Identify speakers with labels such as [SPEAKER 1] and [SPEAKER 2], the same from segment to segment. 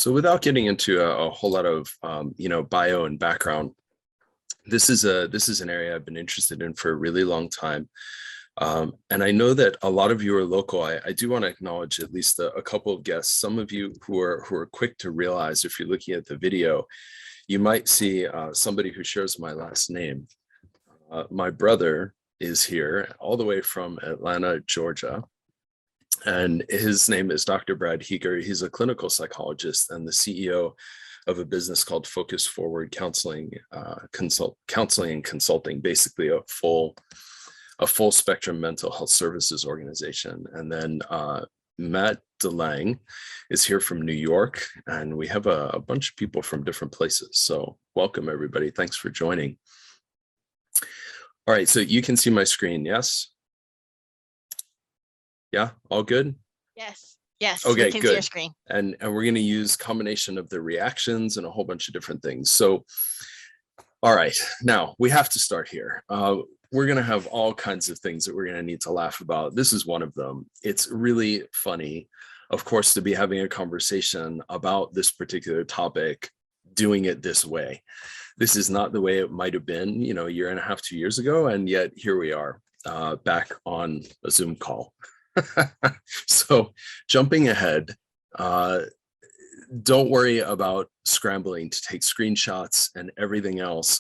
[SPEAKER 1] So without getting into a whole lot of bio and background, this is an area I've been interested in for a really long time. And I know that a lot of you are local. I do want to acknowledge at least a couple of guests. Some of you who are quick to realize, if you're looking at the video, you might see somebody who shares my last name. My brother is here all the way from Atlanta, Georgia. And his name is Dr. Brad Hieger. He's a clinical psychologist and the CEO of a business called Focus Forward Counseling, Counseling and Consulting, basically a full spectrum mental health services organization. And then Matt DeLang is here from New York, and we have a bunch of people from different places. So welcome, everybody. Thanks for joining. All right, so you can see my screen, yes? Yeah, all good?
[SPEAKER 2] Yes.
[SPEAKER 1] Okay,
[SPEAKER 2] we can
[SPEAKER 1] good.
[SPEAKER 2] See your screen.
[SPEAKER 1] And we're going to use combination of the reactions and a whole bunch of different things. So, all right, now we have to start here. We're going to have all kinds of things that we're going to need to laugh about. This is one of them. It's really funny, of course, to be having a conversation about this particular topic, doing it this way. This is not the way it might have been, a year and a half, 2 years ago. And yet here we are back on a Zoom call. So jumping ahead, don't worry about scrambling to take screenshots and everything else.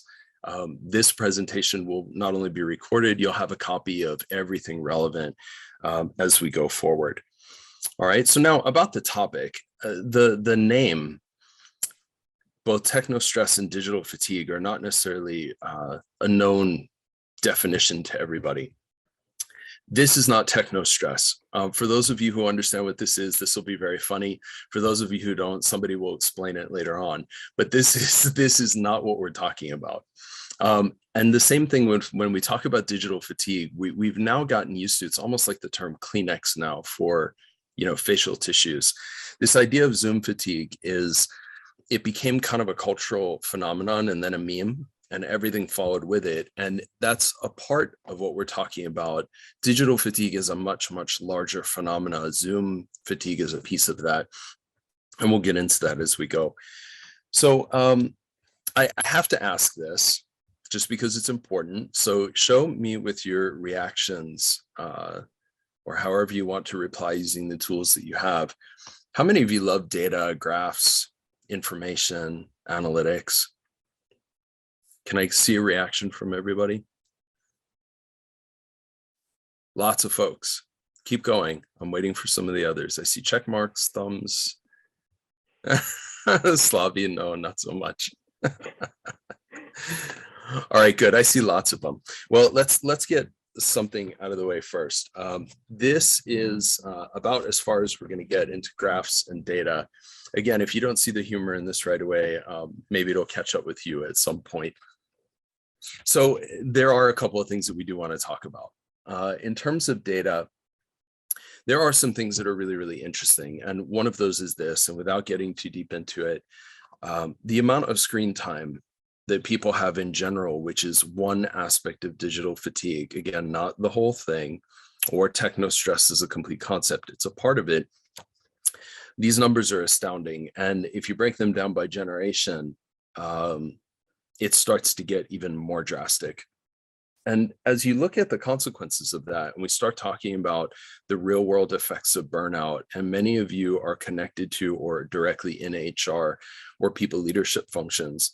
[SPEAKER 1] This presentation will not only be recorded, you'll have a copy of everything relevant as we go forward. All right, so now about the topic, the name, both technostress and digital fatigue are not necessarily a known definition to everybody. This is not technostress. For those of you who understand what this will be very funny. For those of you who don't, somebody will explain it later on. But this is not what we're talking about. And the same thing when we talk about digital fatigue, we've now gotten used to, it's almost like the term Kleenex now for facial tissues. This idea of Zoom fatigue it became kind of a cultural phenomenon and then a meme, and everything followed with it. And that's a part of what we're talking about. Digital fatigue is a much, much larger phenomena. Zoom fatigue is a piece of that. And we'll get into that as we go. So I have to ask this just because it's important. So show me with your reactions or however you want to reply using the tools that you have. How many of you love data, graphs, information, analytics? Can I see a reaction from everybody? Lots of folks. Keep going. I'm waiting for some of the others. I see check marks, thumbs. Slavian, no, not so much. All right, good. I see lots of them. Well, let's get something out of the way first. This is about as far as we're going to get into graphs and data. Again, if you don't see the humor in this right away, maybe it'll catch up with you at some point. So there are a couple of things that we do want to talk about. In terms of data, there are some things that are really, really interesting. And one of those is this, and without getting too deep into it, the amount of screen time that people have in general, which is one aspect of digital fatigue. Again, not the whole thing, or technostress is a complete concept. It's a part of it. These numbers are astounding. And if you break them down by generation, it starts to get even more drastic. And as you look at the consequences of that, and we start talking about the real world effects of burnout, and many of you are connected to or directly in HR or people leadership functions,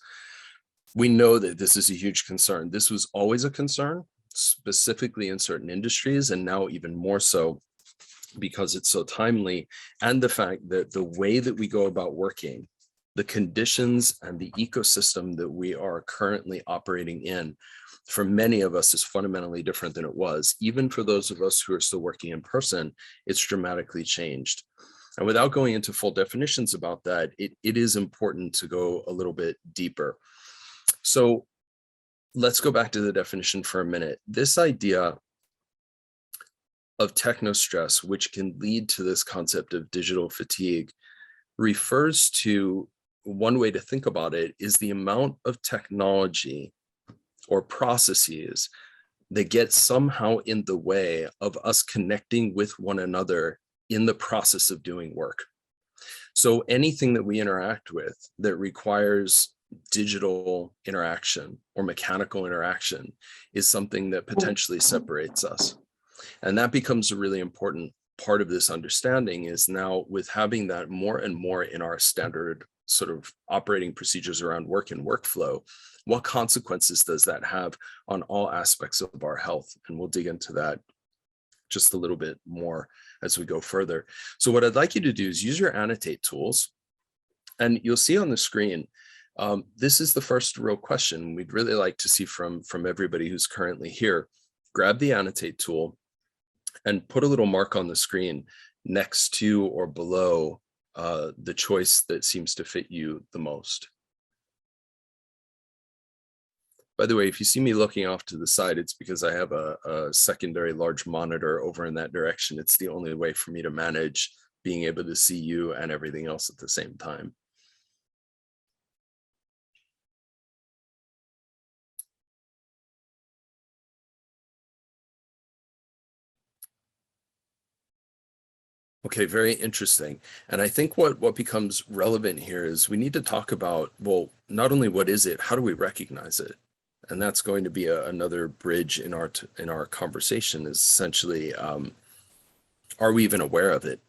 [SPEAKER 1] we know that this is a huge concern. This was always a concern, specifically in certain industries, and now even more so because it's so timely. And the fact that the way that we go about working, the conditions and the ecosystem that we are currently operating in, for many of us is fundamentally different than it was. Even for those of us who are still working in person, it's dramatically changed. And without going into full definitions about that, it is important to go a little bit deeper. So let's go back to the definition for a minute. This idea of technostress, which can lead to this concept of digital fatigue, refers to, one way to think about it is the amount of technology or processes that get somehow in the way of us connecting with one another in the process of doing work. So anything that we interact with that requires digital interaction or mechanical interaction is something that potentially separates us. And that becomes a really important part of this understanding, is now with having that more and more in our standard sort of operating procedures around work and workflow, what consequences does that have on all aspects of our health? And we'll dig into that just a little bit more as we go further. So what I'd like you to do is use your annotate tools, and you'll see on the screen, this is the first real question we'd really like to see from everybody who's currently here. Grab the annotate tool and put a little mark on the screen next to or below the choice that seems to fit you the most. By the way, if you see me looking off to the side, it's because I have a secondary large monitor over in that direction. It's the only way for me to manage being able to see you and everything else at the same time. Okay, very interesting. And I think what becomes relevant here is we need to talk about, well, not only what is it, how do we recognize it? And that's going to be another bridge in our conversation, is essentially, are we even aware of it?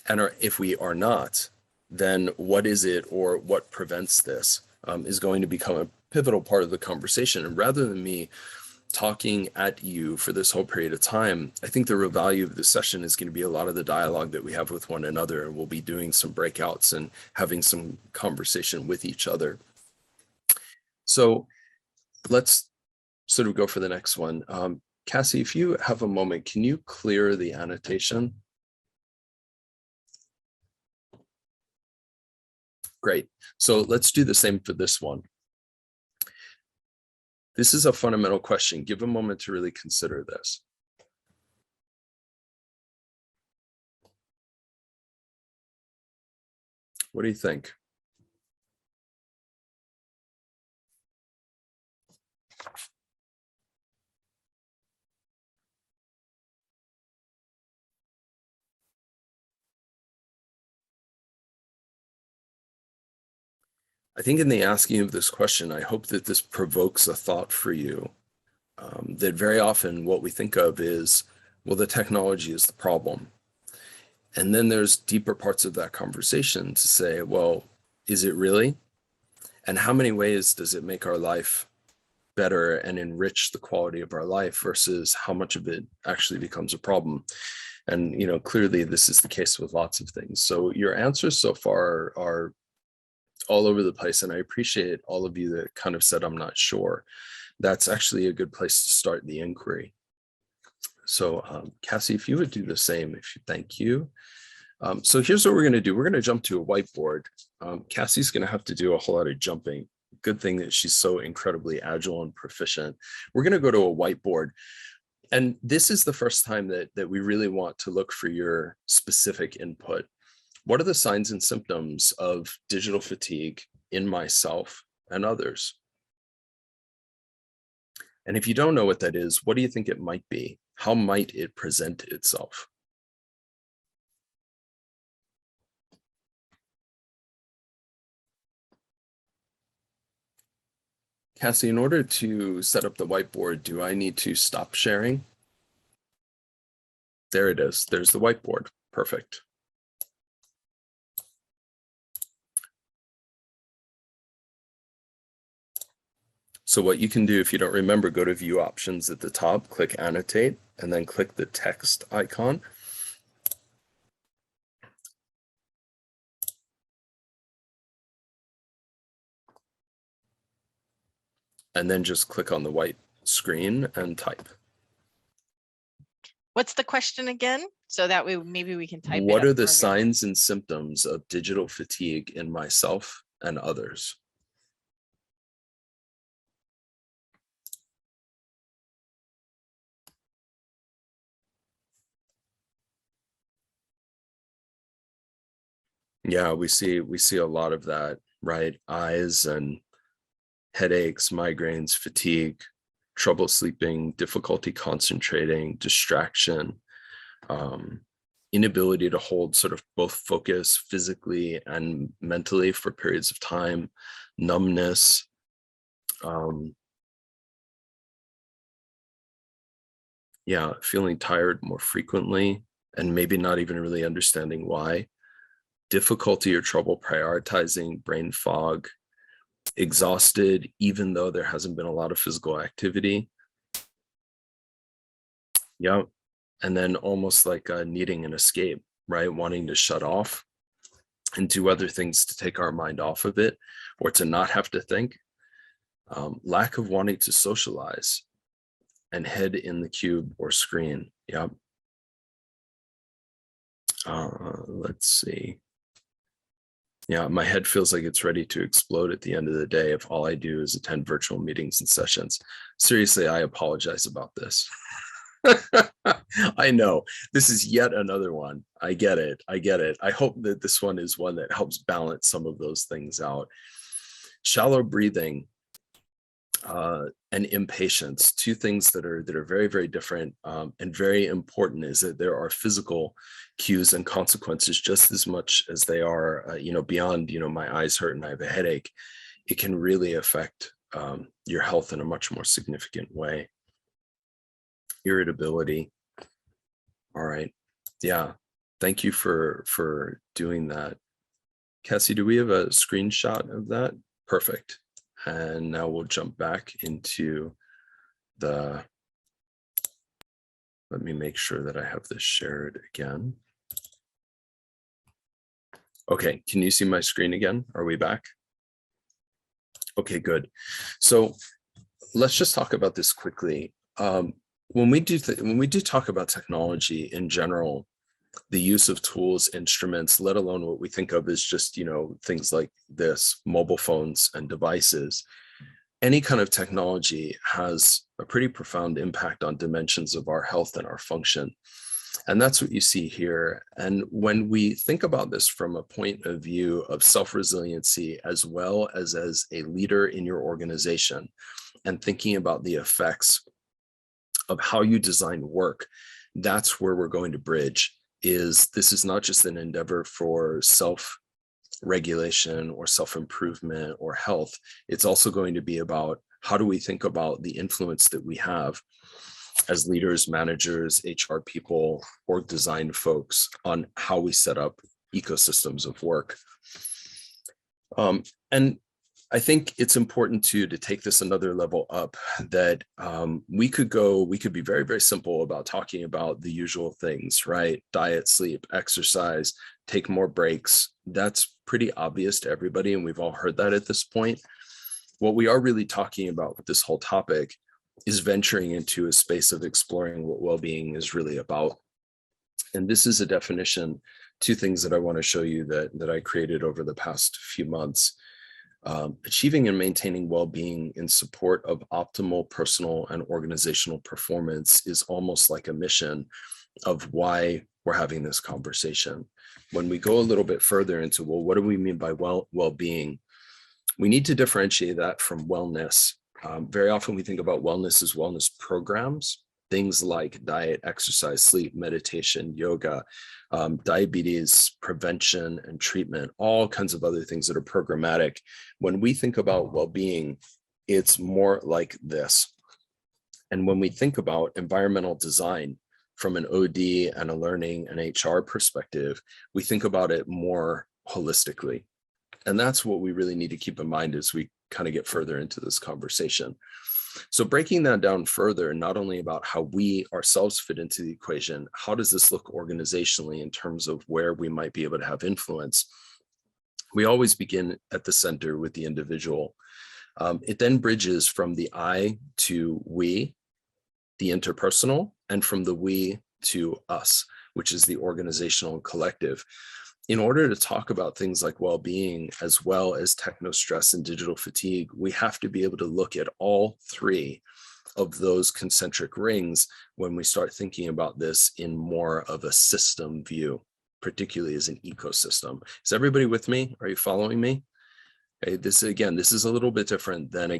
[SPEAKER 1] And if we are not, then what is it, or what prevents this, is going to become a pivotal part of the conversation. And rather than me talking at you for this whole period of time, I think the real value of this session is going to be a lot of the dialogue that we have with one another. We'll be doing some breakouts and having some conversation with each other. So let's sort of go for the next one. Cassie, if you have a moment, can you clear the annotation? Great. So let's do the same for this one. This is a fundamental question. Give a moment to really consider this. What do you think? I think in the asking of this question, I hope that this provokes a thought for you, that very often what we think of is, well, the technology is the problem. And then there's deeper parts of that conversation to say, well, is it really? And how many ways does it make our life better and enrich the quality of our life, versus how much of it actually becomes a problem? And, you know, clearly this is the case with lots of things. So your answers so far are all over the place. And I appreciate all of you that kind of said, I'm not sure. That's actually a good place to start the inquiry. So Cassie, if you would do the same, thank you. So here's what we're going to do. We're going to jump to a whiteboard. Cassie's going to have to do a whole lot of jumping. Good thing that she's so incredibly agile and proficient. We're going to go to a whiteboard. And this is the first time that we really want to look for your specific input. What are the signs and symptoms of digital fatigue in myself and others? And if you don't know what that is, what do you think it might be? How might it present itself? Cassie, in order to set up the whiteboard, do I need to stop sharing? There it is. There's the whiteboard. Perfect. So what you can do, if you don't remember, go to view options at the top, click annotate, and then click the text icon. And then just click on the white screen and type.
[SPEAKER 2] What's the question again? So that way maybe we can type it.
[SPEAKER 1] What are the signs and symptoms of digital fatigue in myself and others? Yeah, we see a lot of that, right? Eyes and headaches, migraines, fatigue, trouble sleeping, difficulty concentrating, distraction, inability to hold sort of both focus physically and mentally for periods of time, numbness, yeah, feeling tired more frequently and maybe not even really understanding why, difficulty or trouble prioritizing, brain fog, exhausted, even though there hasn't been a lot of physical activity. Yeah. And then almost like needing an escape, right? Wanting to shut off and do other things to take our mind off of it or to not have to think. Lack of wanting to socialize and head in the cube or screen. Yeah. Let's see. Yeah, my head feels like it's ready to explode at the end of the day if all I do is attend virtual meetings and sessions. Seriously, I apologize about this. I know this is yet another one. I get it. I get it. I hope that this one is one that helps balance some of those things out. Shallow breathing and impatience, two things that are very, very different and very important, is that there are physical cues and consequences just as much as they are, beyond, my eyes hurt and I have a headache. It can really affect your health in a much more significant way. Irritability. All right. Yeah. Thank you for doing that. Cassie, do we have a screenshot of that? Perfect. And now we'll jump back into let me make sure that I have this shared again. Okay, can you see my screen again? Are we back? Okay, good. So let's just talk about this quickly. When we do talk about technology in general, the use of tools, instruments, let alone what we think of as just, things like this, mobile phones and devices, any kind of technology has a pretty profound impact on dimensions of our health and our function. And that's what you see here. And when we think about this from a point of view of self-resiliency, as well as a leader in your organization, and thinking about the effects of how you design work, that's where we're going to bridge. This is not just an endeavor for self-regulation or self-improvement or health. It's also going to be about how do we think about the influence that we have as leaders, managers, HR people, org design folks on how we set up ecosystems of work. And I think it's important to take this another level up, that we could be very, very simple about talking about the usual things, right? Diet, sleep, exercise, take more breaks. That's pretty obvious to everybody, and we've all heard that at this point. What we are really talking about with this whole topic is venturing into a space of exploring what well-being is really about. And this is a definition, two things that I want to show you that I created over the past few months. Achieving and maintaining well-being in support of optimal personal and organizational performance is almost like a mission of why we're having this conversation. When we go a little bit further into, well, what do we mean by well-being? We need to differentiate that from wellness. Very often we think about wellness as wellness programs, things like diet, exercise, sleep, meditation, yoga, diabetes prevention and treatment, all kinds of other things that are programmatic. When we think about well-being, it's more like this. And when we think about environmental design from an OD and a learning and HR perspective, we think about it more holistically. And that's what we really need to keep in mind as we kind of get further into this conversation. So breaking that down further, not only about how we ourselves fit into the equation, how does this look organizationally in terms of where we might be able to have influence? We always begin at the center with the individual. It then bridges from the I to we, the interpersonal, and from the we to us, which is the organizational and collective. In order to talk about things like well-being, as well as technostress and digital fatigue, we have to be able to look at all three of those concentric rings when we start thinking about this in more of a system view, particularly as an ecosystem. Is everybody with me? Are you following me? Okay, this is a little bit different than,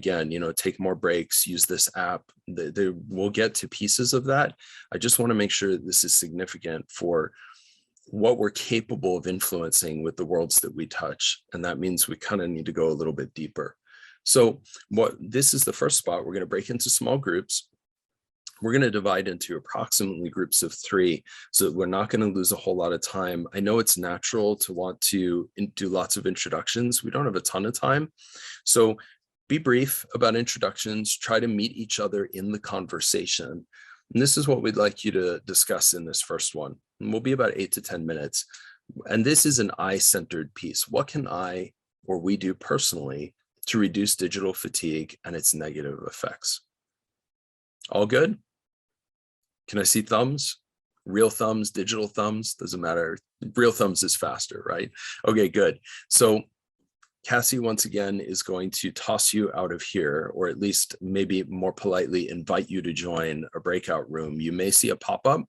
[SPEAKER 1] take more breaks, use this app. We'll get to pieces of that. I just want to make sure that this is significant for what we're capable of influencing with the worlds that we touch. And that means we kind of need to go a little bit deeper. So this is the first spot. We're going to break into small groups. We're going to divide into approximately groups of 3 so that we're not going to lose a whole lot of time. I know it's natural to want to do lots of introductions. We don't have a ton of time. So be brief about introductions, try to meet each other in the conversation. And this is what we'd like you to discuss in this first one. And we'll be about 8 to 10 minutes. And this is an I-centered piece. What can I or we do personally to reduce digital fatigue and its negative effects? All good? Can I see thumbs? Real thumbs, digital thumbs, doesn't matter. Real thumbs is faster, right? Okay, good. So Cassie, once again, is going to toss you out of here, or at least maybe more politely invite you to join a breakout room. You may see a pop-up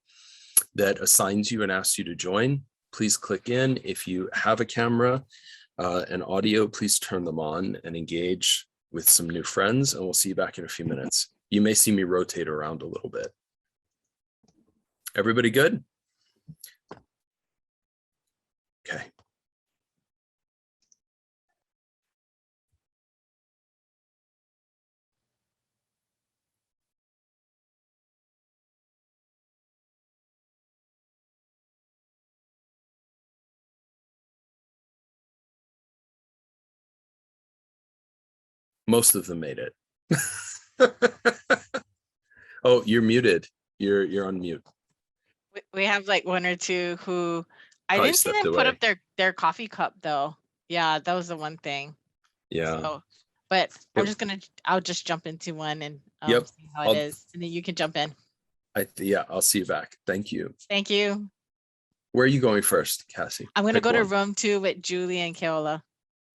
[SPEAKER 1] that assigns you and asks you to join. Please click in. If you have a camera and audio, please turn them on and engage with some new friends, and we'll see you back in a few minutes. You may see me rotate around a little bit. Everybody good? Okay. Most of them made it. Oh, you're muted. You're on mute.
[SPEAKER 2] We have like 1 or 2 who I
[SPEAKER 1] Probably
[SPEAKER 2] didn't see
[SPEAKER 1] stepped
[SPEAKER 2] them put
[SPEAKER 1] away.
[SPEAKER 2] up their coffee cup though. Yeah, that was the one thing.
[SPEAKER 1] Yeah.
[SPEAKER 2] So, but I'll just jump into one and
[SPEAKER 1] Yep.
[SPEAKER 2] see how it is, and then you can jump in.
[SPEAKER 1] Yeah, I'll see you back. Thank you.
[SPEAKER 2] Thank you.
[SPEAKER 1] Where are you going first, Cassie?
[SPEAKER 2] I'm gonna
[SPEAKER 1] Pick
[SPEAKER 2] go to
[SPEAKER 1] one.
[SPEAKER 2] room 2 with Julie and Keola.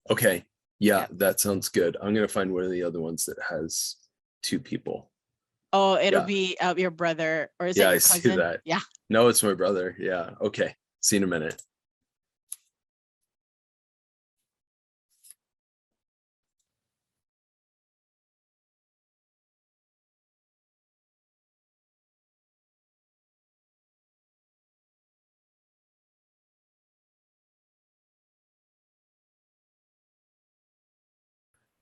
[SPEAKER 1] Okay. Yeah,
[SPEAKER 2] Yep.
[SPEAKER 1] that sounds good. I'm gonna find one of the other ones that has 2 people.
[SPEAKER 2] Oh, it'll be your brother, or is it
[SPEAKER 1] Yeah,
[SPEAKER 2] your
[SPEAKER 1] I see
[SPEAKER 2] cousin?
[SPEAKER 1] that.
[SPEAKER 2] Yeah.
[SPEAKER 1] No, it's my brother. Yeah. Okay. See you in a minute.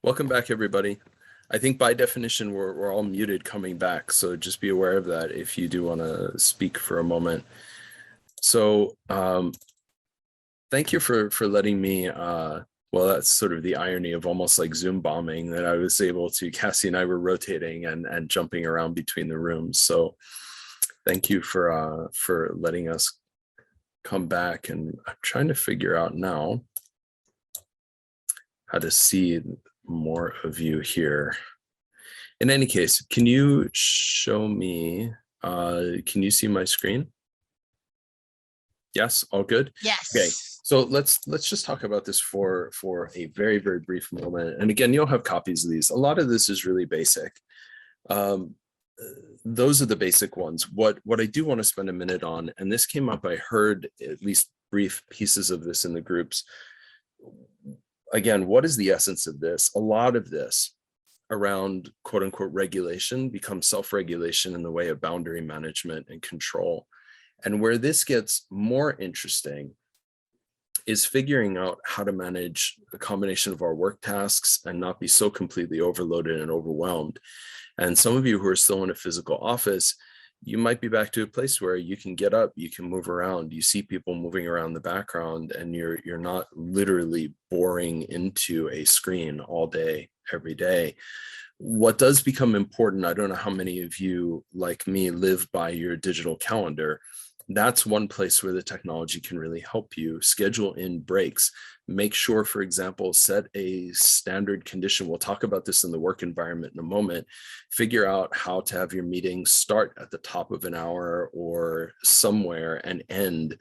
[SPEAKER 1] Welcome back, everybody. I think by definition, we're all muted coming back. So just be aware of that if you do want to speak for a moment. So thank you for letting me, well, that's sort of the irony of almost like Zoom bombing, that I was able to, Cassie and I were rotating and jumping around between the rooms. So thank you for letting us come back. And I'm trying to figure out now how to see more of you here. In any case, can you show me, can you see my screen? Yes, all good?
[SPEAKER 2] Yes.
[SPEAKER 1] Okay, so let's just talk about this for a very, very brief moment. And again, you'll have copies of these. A lot of this is really basic. Those are the basic ones. What I do want to spend a minute on, and this came up, I heard at least brief pieces of this in the groups. Again, what is the essence of this? A lot of this around quote unquote regulation becomes self-regulation in the way of boundary management and control. And where this gets more interesting is figuring out how to manage a combination of our work tasks and not be so completely overloaded and overwhelmed. And some of you who are still in a physical office, you might be back to a place where you can get up, you can move around, you see people moving around the background, and you're not literally boring into a screen all day, every day. What does become important, I don't know how many of you like me live by your digital calendar. That's one place where the technology can really help you. Schedule in breaks. Make sure, for example, set a standard condition. We'll talk about this in the work environment in a moment. Figure out how to have your meetings start at the top of an hour or somewhere and end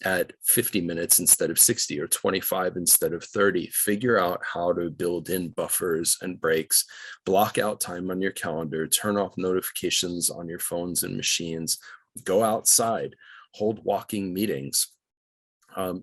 [SPEAKER 1] at 50 minutes instead of 60 or 25 instead of 30. Figure out how to build in buffers and breaks. Block out time on your calendar. Turn off notifications on your phones and machines. Go outside. Hold walking meetings.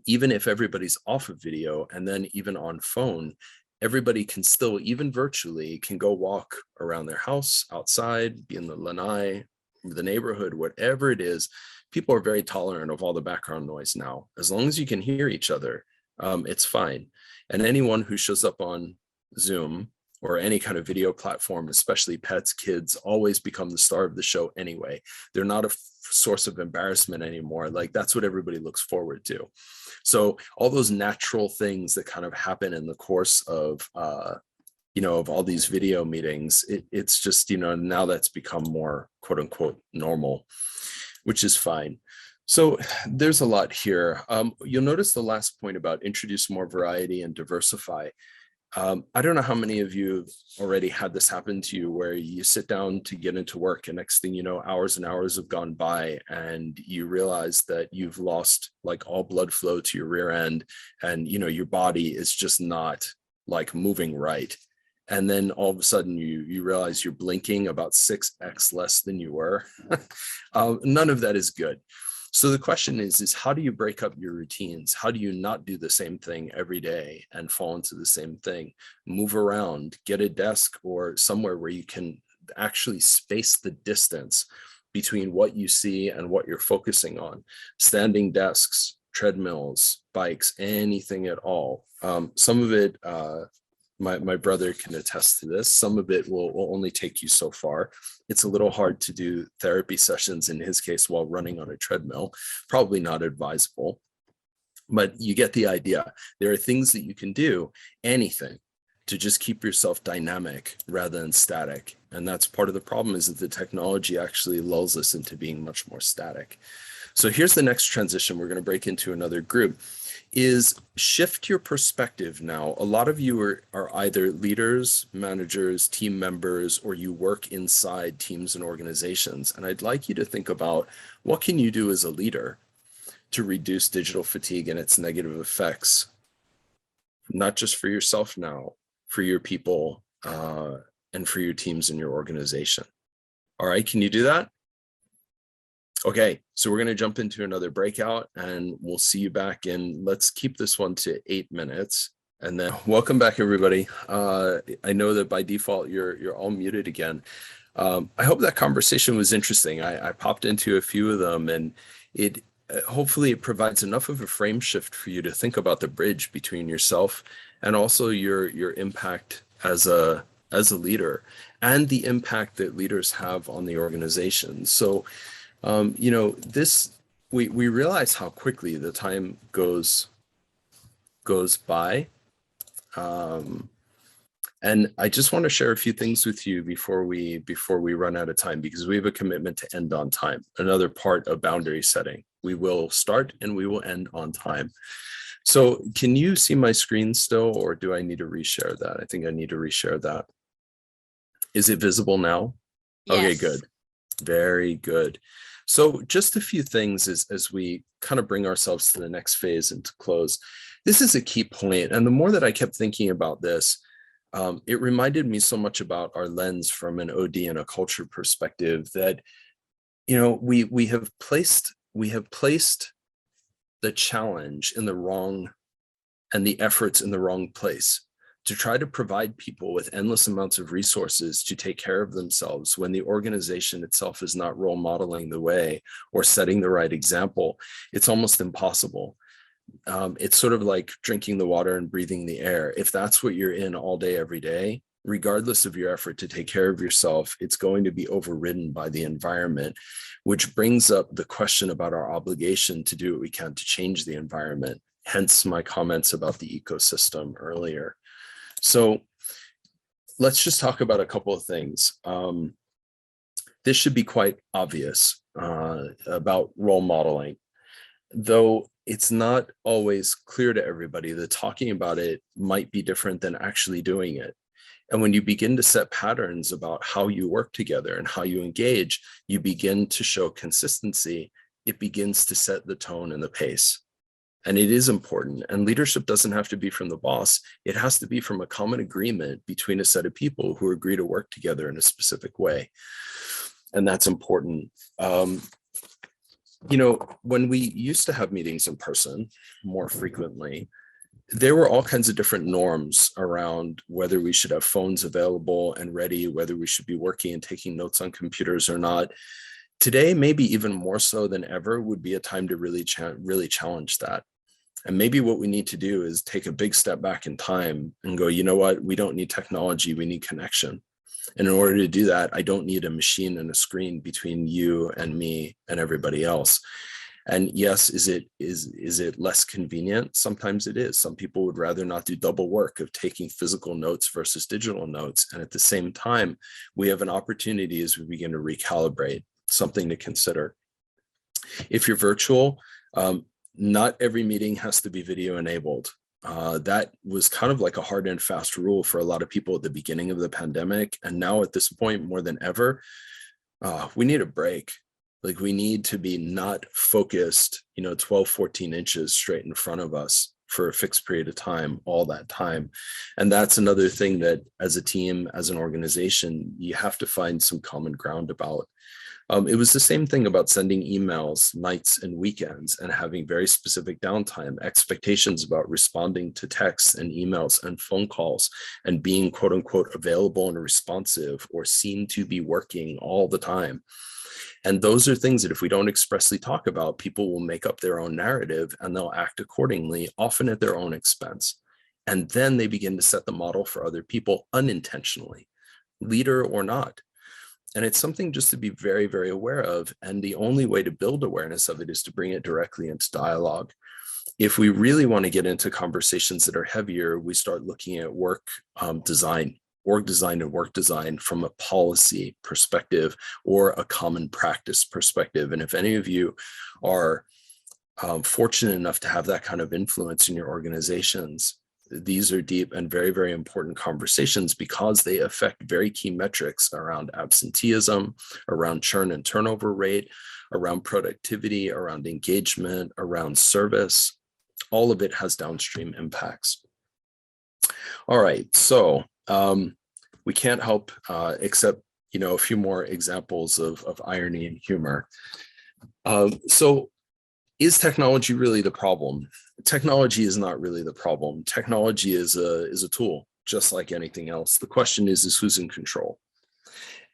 [SPEAKER 1] Even if everybody's off of video, and then even on phone, everybody can still, even virtually, can go walk around their house, outside, be in the lanai, the neighborhood, whatever it is, people are very tolerant of all the background noise now. As long as you can hear each other, it's fine. And anyone who shows up on Zoom or any kind of video platform, especially pets, kids, always become the star of the show anyway. They're not a source of embarrassment anymore. Like, that's what everybody looks forward to. So all those natural things that kind of happen in the course of of all these video meetings, it's just, now that's become more quote unquote normal, which is fine. So there's a lot here. You'll notice the last point about introduce more variety and diversify. I don't know how many of you already had this happen to you, where you sit down to get into work and next thing you know, hours and hours have gone by and you realize that you've lost like all blood flow to your rear end, and your body is just not like moving right. And then all of a sudden you realize you're blinking about 6x less than you were. None of that is good. So the question is how do you break up your routines? How do you not do the same thing every day and fall into the same thing? Move around, get a desk or somewhere where you can actually space the distance between what you see and what you're focusing on. Standing desks, treadmills, bikes, anything at all. Some of it, my brother can attest to this. Some of it will only take you so far. It's a little hard to do therapy sessions in his case while running on a treadmill, probably not advisable, but you get the idea. There are things that you can do, anything, to just keep yourself dynamic rather than static. And that's part of the problem, is that the technology actually lulls us into being much more static. So here's the next transition. We're going to break into another group. Is shift your perspective now. A lot of you are either leaders, managers, team members, or you work inside teams and organizations. And I'd like you to think about, what can you do as a leader to reduce digital fatigue and its negative effects, not just for yourself now, for your people and for your teams and your organization. All right, can you do that? Okay, so we're going to jump into another breakout and we'll see you back in, let's keep this one to 8 minutes. And then welcome back, everybody. I know that by default, you're all muted again. I hope that conversation was interesting. I popped into a few of them, and it hopefully it provides enough of a frame shift for you to think about the bridge between yourself and also your impact as a leader, and the impact that leaders have on the organization. So this, we realize how quickly the time goes by. And I just want to share a few things with you before we run out of time, because we have a commitment to end on time. Another part of boundary setting. We will start and we will end on time. So can you see my screen still, or do I need to reshare that? I think I need to reshare that. Is it visible now?
[SPEAKER 2] Yes.
[SPEAKER 1] Okay, good. Very good. So just a few things as we kind of bring ourselves to the next phase and to close. This is a key point. And the more that I kept thinking about this, it reminded me so much about our lens from an OD and a culture perspective, that, we have placed the challenge in the wrong, and the efforts in the wrong place, to try to provide people with endless amounts of resources to take care of themselves when the organization itself is not role modeling the way or setting the right example. It's almost impossible. It's sort of like drinking the water and breathing the air. If that's what you're in all day, every day, regardless of your effort to take care of yourself, it's going to be overridden by the environment, which brings up the question about our obligation to do what we can to change the environment. Hence my comments about the ecosystem earlier. So let's just talk about a couple of things. This should be quite obvious about role modeling, though it's not always clear to everybody that talking about it might be different than actually doing it. And when you begin to set patterns about how you work together and how you engage, you begin to show consistency. It begins to set the tone and the pace. And it is important. And leadership doesn't have to be from the boss. It has to be from a common agreement between a set of people who agree to work together in a specific way. And that's important. When we used to have meetings in person more frequently, there were all kinds of different norms around whether we should have phones available and ready, whether we should be working and taking notes on computers or not. Today, maybe even more so than ever, would be a time to really challenge that. And maybe what we need to do is take a big step back in time and go, you know what, we don't need technology, we need connection. And in order to do that, I don't need a machine and a screen between you and me and everybody else. And yes, is it less convenient? Sometimes it is. Some people would rather not do double work of taking physical notes versus digital notes. And at the same time, we have an opportunity as we begin to recalibrate, something to consider. If you're virtual, not every meeting has to be video enabled. That was kind of like a hard and fast rule for a lot of people at the beginning of the pandemic. And now at this point, more than ever, we need a break. Like, we need to be not focused, 12, 14 inches straight in front of us for a fixed period of time, all that time. And that's another thing that as a team, as an organization, you have to find some common ground about. It was the same thing about sending emails nights and weekends and having very specific downtime, expectations about responding to texts and emails and phone calls and being quote unquote available and responsive or seen to be working all the time. And those are things that if we don't expressly talk about, people will make up their own narrative and they'll act accordingly, often at their own expense. And then they begin to set the model for other people unintentionally, leader or not. And it's something just to be very, very aware of. And the only way to build awareness of it is to bring it directly into dialogue. If we really want to get into conversations that are heavier, we start looking at work design, org design and work design from a policy perspective or a common practice perspective. And if any of you are fortunate enough to have that kind of influence in your organizations, these are deep and very, very important conversations because they affect very key metrics around absenteeism, around churn and turnover rate, around productivity, around engagement, around service. All of it has downstream impacts. All right, so we can't help except, a few more examples of irony and humor. So is technology really the problem? Technology is not really the problem. Technology is a tool, just like anything else. The question is who's in control?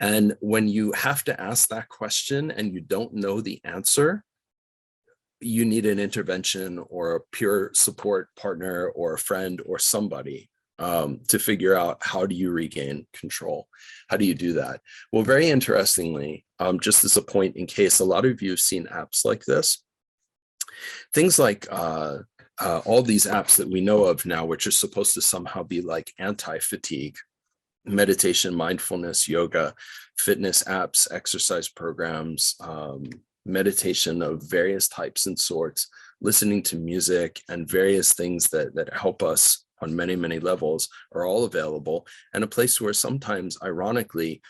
[SPEAKER 1] And when you have to ask that question and you don't know the answer, you need an intervention or a peer support partner or a friend or somebody to figure out, how do you regain control? How do you do that? Well, very interestingly, just as a point in case, a lot of you have seen apps like this. Things like all these apps that we know of now, which are supposed to somehow be like anti-fatigue, meditation, mindfulness, yoga, fitness apps, exercise programs, meditation of various types and sorts, listening to music, and various things that help us on many, many levels are all available. And a place where sometimes, ironically,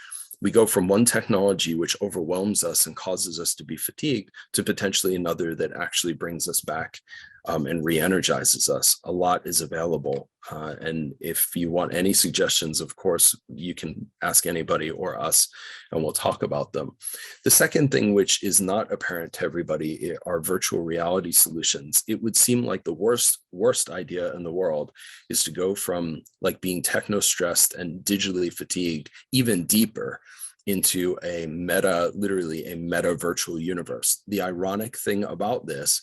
[SPEAKER 1] we go from one technology which overwhelms us and causes us to be fatigued to potentially another that actually brings us back and re-energizes us. A lot is available. And if you want any suggestions, of course, you can ask anybody or us, and we'll talk about them. The second thing, which is not apparent to everybody, are virtual reality solutions. It would seem like the worst idea in the world is to go from like being techno-stressed and digitally fatigued even deeper into a literally a meta virtual universe. The ironic thing about this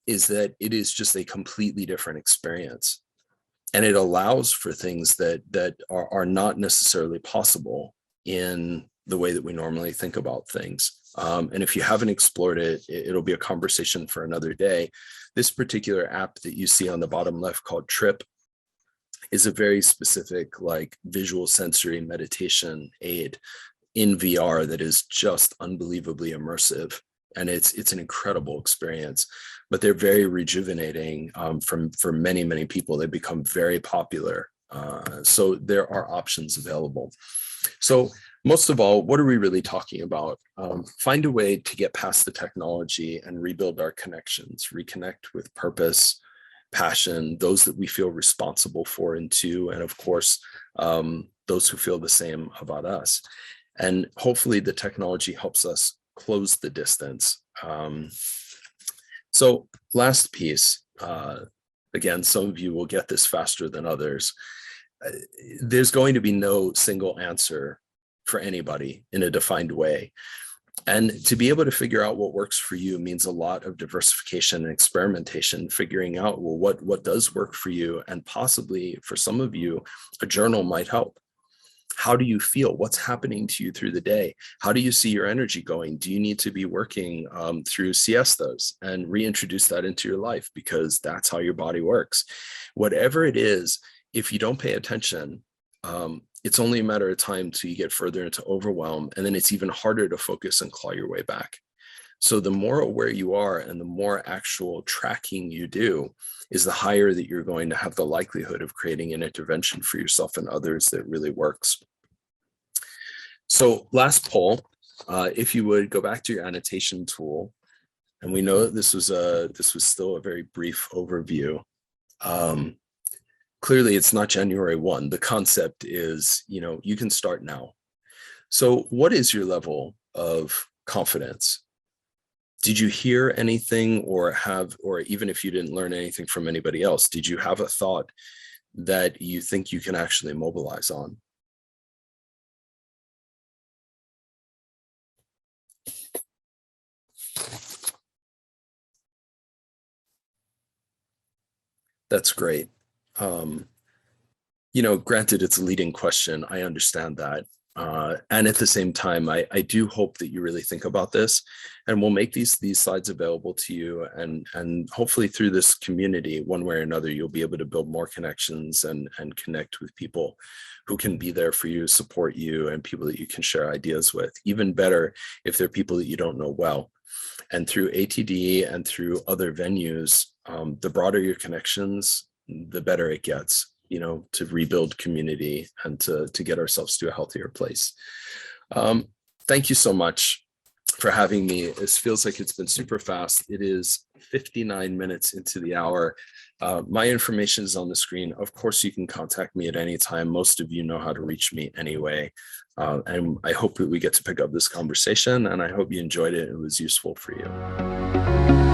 [SPEAKER 1] is that it is just a completely different experience. And it allows for things that are not necessarily possible in the way that we normally think about things. And if you haven't explored it, it'll be a conversation for another day. This particular app that you see on the bottom left called Trip is a very specific like visual sensory meditation aid in VR that is just unbelievably immersive. And it's an incredible experience, but they're very rejuvenating for many, many people. They become very popular. So there are options available. So most of all, what are we really talking about? Find a way to get past the technology and rebuild our connections, reconnect with purpose, passion, those that we feel responsible for and to, and of course, those who feel the same about us. And hopefully the technology helps us close the distance. So last piece, again, some of you will get this faster than others. There's going to be no single answer for anybody in a defined way. And to be able to figure out what works for you means a lot of diversification and experimentation, figuring out, well, what does work for you? And possibly for some of you, a journal might help. How do you feel? What's happening to you through the day? How do you see your energy going? Do you need to be working through siestas and reintroduce that into your life, because that's how your body works? Whatever it is, if you don't pay attention, it's only a matter of time till you get further into overwhelm, and then it's even harder to focus and claw your way back. So the more aware you are and the more actual tracking you do is the higher that you're going to have the likelihood of creating an intervention for yourself and others that really works. So last poll, if you would go back to your annotation tool, and we know that this was still a very brief overview. Clearly it's not January 1. The concept is, you can start now. So what is your level of confidence? Did you hear anything, or even if you didn't learn anything from anybody else, did you have a thought that you think you can actually mobilize on? That's great. Granted, it's a leading question. I understand that. And at the same time, I do hope that you really think about this, and we'll make these slides available to you, and hopefully through this community, one way or another, you'll be able to build more connections and connect with people who can be there for you, support you, and people that you can share ideas with. Even better if they're people that you don't know well. And through ATD and through other venues, the broader your connections, the better it gets, to rebuild community and to get ourselves to a healthier place. Thank you so much for having me. This feels like it's been super fast. It is 59 minutes into the hour. My information is on the screen. Of course, you can contact me at any time. Most of you know how to reach me anyway. And I hope that we get to pick up this conversation, and I hope you enjoyed it. It was useful for you.